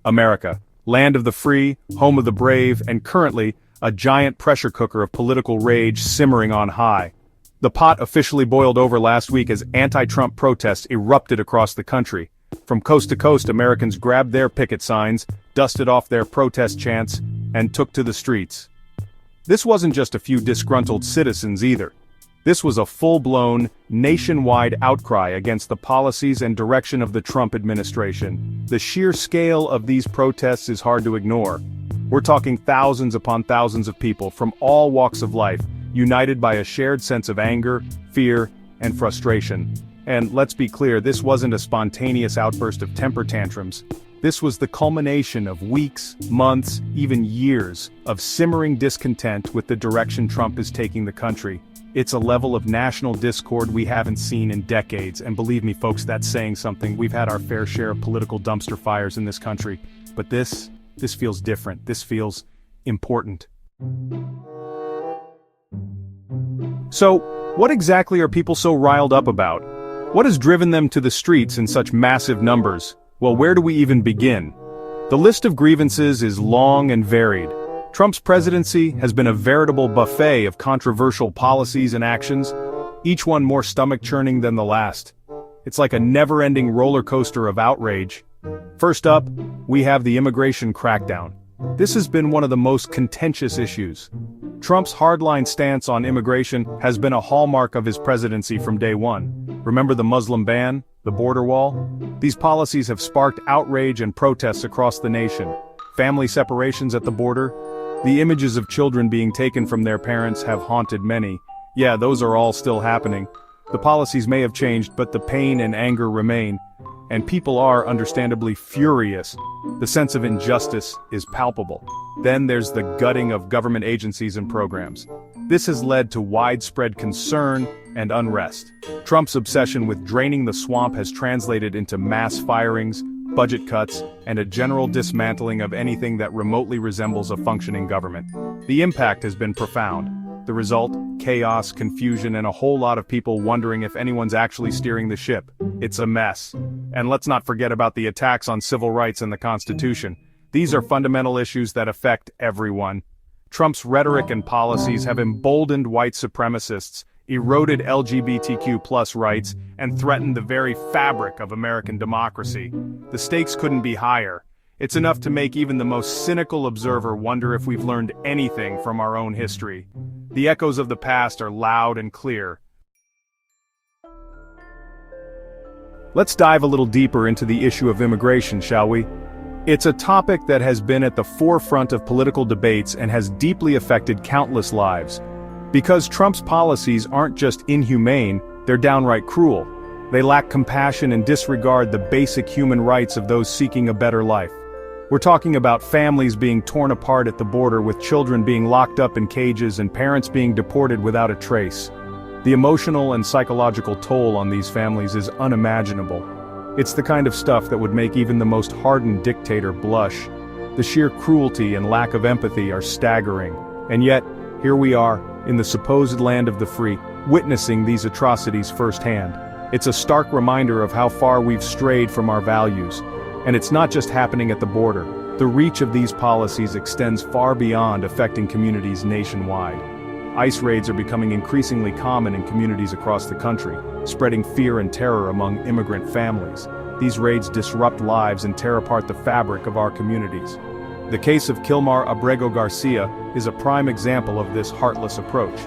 America, land of the free, home of the brave, and currently, a giant pressure cooker of political rage simmering on high. The pot officially boiled over last week as anti-Trump protests erupted across the country. From coast to coast, Americans grabbed their picket signs, dusted off their protest chants, and took to the streets. This wasn't just a few disgruntled citizens either. This was a full-blown, nationwide outcry against the policies and direction of the Trump administration. The sheer scale of these protests is hard to ignore. We're talking thousands upon thousands of people from all walks of life, united by a shared sense of anger, fear, and frustration. And let's be clear, this wasn't a spontaneous outburst of temper tantrums. This was the culmination of weeks, months, even years of simmering discontent with the direction Trump is taking the country. It's a level of national discord we haven't seen in decades, and believe me folks, that's saying something. We've had our fair share of political dumpster fires in this country, but this feels different. This feels important. So, what exactly are people so riled up about? What has driven them to the streets in such massive numbers? Well, where do we even begin? The list of grievances is long and varied. Trump's presidency has been a veritable buffet of controversial policies and actions, each one more stomach-churning than the last. It's like a never-ending roller coaster of outrage. First up, we have the immigration crackdown. This has been one of the most contentious issues. Trump's hardline stance on immigration has been a hallmark of his presidency from day one. Remember the Muslim ban, the border wall? These policies have sparked outrage and protests across the nation. Family separations at the border, the images of children being taken from their parents have haunted many. Yeah, those are all still happening. The policies may have changed, but the pain and anger remain. And people are, understandably, furious. The sense of injustice is palpable. Then there's the gutting of government agencies and programs. This has led to widespread concern and unrest. Trump's obsession with draining the swamp has translated into mass firings, budget cuts, and a general dismantling of anything that remotely resembles a functioning government. The impact has been profound. The result? Chaos, confusion, and a whole lot of people wondering if anyone's actually steering the ship. It's a mess. And let's not forget about the attacks on civil rights and the Constitution. These are fundamental issues that affect everyone. Trump's rhetoric and policies have emboldened white supremacists, eroded LGBTQ+ rights, and threatened the very fabric of American democracy. The stakes couldn't be higher. It's enough to make even the most cynical observer wonder if we've learned anything from our own history. The echoes of the past are loud and clear. Let's dive a little deeper into the issue of immigration, shall we? It's a topic that has been at the forefront of political debates and has deeply affected countless lives. Because Trump's policies aren't just inhumane, they're downright cruel. They lack compassion and disregard the basic human rights of those seeking a better life. We're talking about families being torn apart at the border, with children being locked up in cages and parents being deported without a trace. The emotional and psychological toll on these families is unimaginable. It's the kind of stuff that would make even the most hardened dictator blush. The sheer cruelty and lack of empathy are staggering. And yet, here we are, in the supposed land of the free, witnessing these atrocities firsthand. It's a stark reminder of how far we've strayed from our values. And it's not just happening at the border. The reach of these policies extends far beyond affecting communities nationwide. ICE raids are becoming increasingly common in communities across the country, spreading fear and terror among immigrant families. These raids disrupt lives and tear apart the fabric of our communities. The case of Kilmar Abrego Garcia is a prime example of this heartless approach.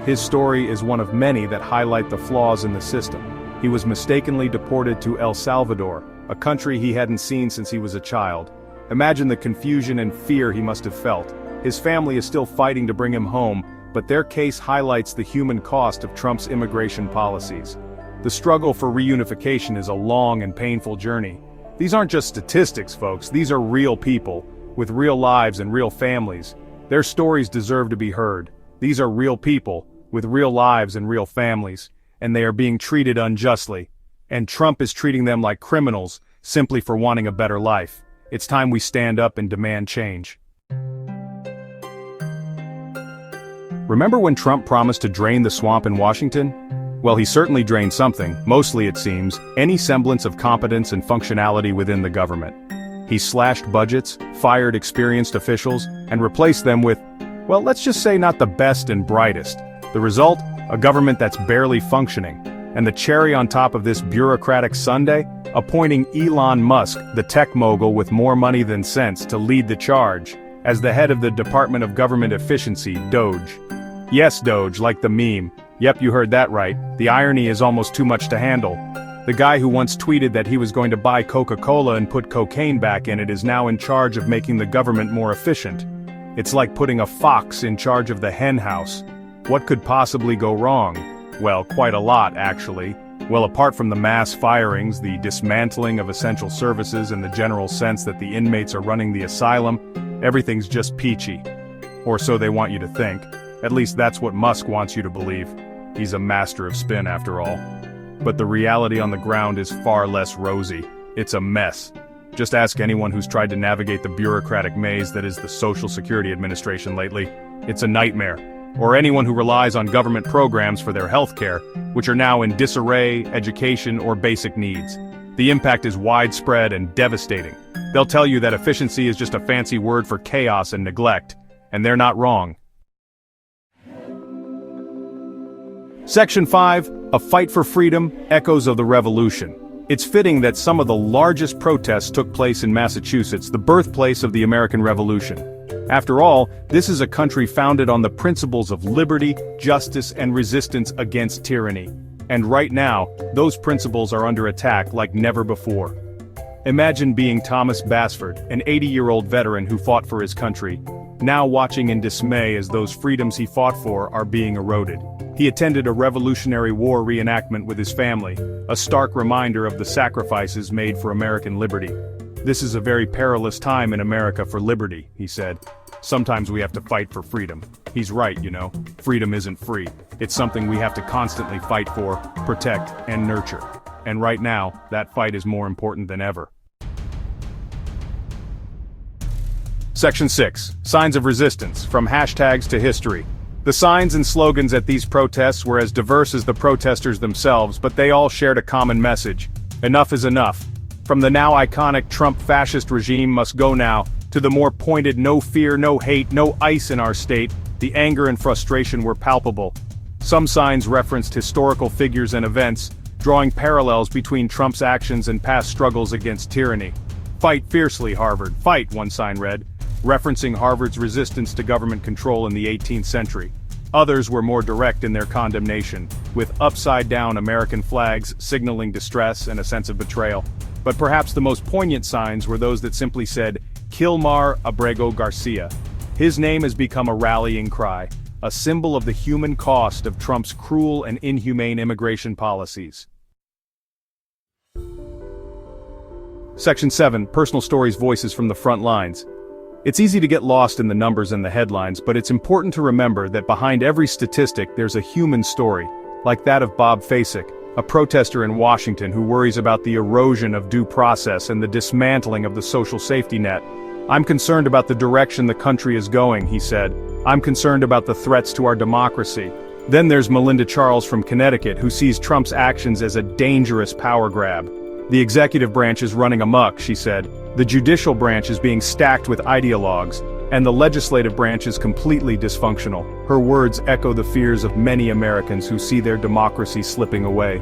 His story is one of many that highlight the flaws in the system. He was mistakenly deported to El Salvador, a country he hadn't seen since he was a child. Imagine the confusion and fear he must have felt. His family is still fighting to bring him home, but their case highlights the human cost of Trump's immigration policies. The struggle for reunification is a long and painful journey. These aren't just statistics, folks. These are real people, with real lives and real families. Their stories deserve to be heard. These are real people, with real lives and real families, and they are being treated unjustly. And Trump is treating them like criminals, simply for wanting a better life. It's time we stand up and demand change. Remember when Trump promised to drain the swamp in Washington? Well, he certainly drained something, mostly it seems, any semblance of competence and functionality within the government. He slashed budgets, fired experienced officials, and replaced them with, well, let's just say not the best and brightest. The result? A government that's barely functioning. And the cherry on top of this bureaucratic sundae? Appointing Elon Musk, the tech mogul with more money than sense, to lead the charge, as the head of the Department of Government Efficiency, Doge. Yes, Doge, like the meme. Yep, you heard that right. The irony is almost too much to handle. The guy who once tweeted that he was going to buy Coca-Cola and put cocaine back in it is now in charge of making the government more efficient. It's like putting a fox in charge of the hen house. What could possibly go wrong? Well, quite a lot, actually. Well, apart from the mass firings, the dismantling of essential services, and the general sense that the inmates are running the asylum, everything's just peachy. Or so they want you to think. At least that's what Musk wants you to believe. He's a master of spin, after all. But the reality on the ground is far less rosy. It's a mess. Just ask anyone who's tried to navigate the bureaucratic maze that is the Social Security Administration lately. It's a nightmare. Or anyone who relies on government programs for their health care, which are now in disarray, education, or basic needs. The impact is widespread and devastating. They'll tell you that efficiency is just a fancy word for chaos and neglect, and they're not wrong. Section 5, A Fight for Freedom, Echoes of the Revolution. It's fitting that some of the largest protests took place in Massachusetts, the birthplace of the American Revolution. After all, this is a country founded on the principles of liberty, justice, and resistance against tyranny. And right now, those principles are under attack like never before. Imagine being Thomas Basford, an 80-year-old veteran who fought for his country, now watching in dismay as those freedoms he fought for are being eroded. He attended a Revolutionary War reenactment with his family, a stark reminder of the sacrifices made for American liberty. This is a very perilous time in America for liberty, he said. Sometimes we have to fight for freedom. He's right, you know. Freedom isn't free. It's something we have to constantly fight for, protect, and nurture. And right now, that fight is more important than ever. Section 6. Signs of Resistance, From Hashtags to History. The signs and slogans at these protests were as diverse as the protesters themselves, but they all shared a common message. Enough is enough. From the now iconic Trump fascist regime must go now, to the more pointed no fear, no hate, no ICE in our state, the anger and frustration were palpable. Some signs referenced historical figures and events, drawing parallels between Trump's actions and past struggles against tyranny. Fight fiercely, Harvard, fight, one sign read, referencing Harvard's resistance to government control in the 18th century. Others were more direct in their condemnation, with upside-down American flags signaling distress and a sense of betrayal. But perhaps the most poignant signs were those that simply said, "Kill Mar Abrego Garcia." His name has become a rallying cry, a symbol of the human cost of Trump's cruel and inhumane immigration policies. Section 7, Personal Stories, Voices from the Front Lines. It's easy to get lost in the numbers and the headlines, but it's important to remember that behind every statistic there's a human story, like that of Bob Fasick, a protester in Washington who worries about the erosion of due process and the dismantling of the social safety net. "I'm concerned about the direction the country is going," he said. "I'm concerned about the threats to our democracy." Then there's Melinda Charles from Connecticut, who sees Trump's actions as a dangerous power grab. "The executive branch is running amok," she said. "The judicial branch is being stacked with ideologues, and the legislative branch is completely dysfunctional." Her words echo the fears of many Americans who see their democracy slipping away.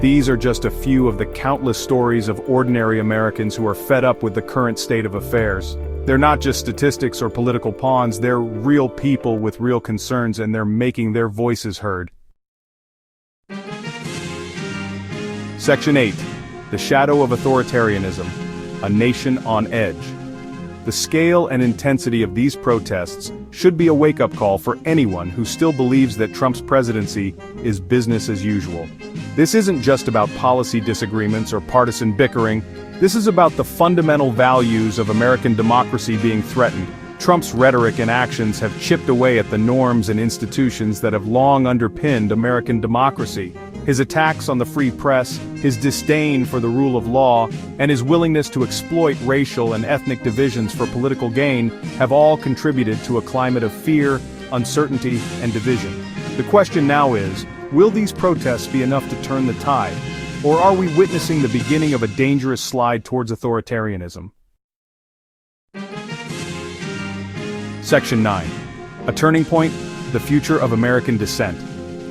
These are just a few of the countless stories of ordinary Americans who are fed up with the current state of affairs. They're not just statistics or political pawns, they're real people with real concerns, and they're making their voices heard. Section 8. The Shadow of Authoritarianism, A Nation on Edge. The scale and intensity of these protests should be a wake-up call for anyone who still believes that Trump's presidency is business as usual. This isn't just about policy disagreements or partisan bickering. This is about the fundamental values of American democracy being threatened. Trump's rhetoric and actions have chipped away at the norms and institutions that have long underpinned American democracy. His attacks on the free press, his disdain for the rule of law, and his willingness to exploit racial and ethnic divisions for political gain have all contributed to a climate of fear, uncertainty, and division. The question now is, will these protests be enough to turn the tide? Or are we witnessing the beginning of a dangerous slide towards authoritarianism? Section 9. A turning point, the future of American dissent.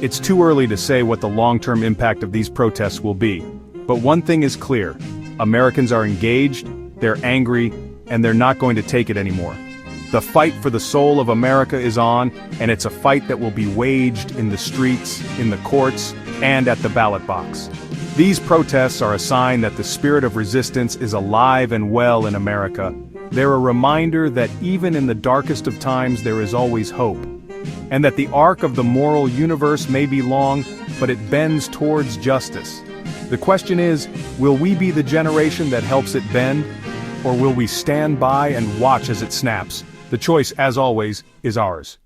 It's too early to say what the long-term impact of these protests will be. But one thing is clear. Americans are engaged, they're angry, and they're not going to take it anymore. The fight for the soul of America is on, and it's a fight that will be waged in the streets, in the courts, and at the ballot box. These protests are a sign that the spirit of resistance is alive and well in America. They're a reminder that even in the darkest of times there is always hope. And that the arc of the moral universe may be long, but it bends towards justice. The question is, will we be the generation that helps it bend? Or will we stand by and watch as it snaps? The choice, as always, is ours.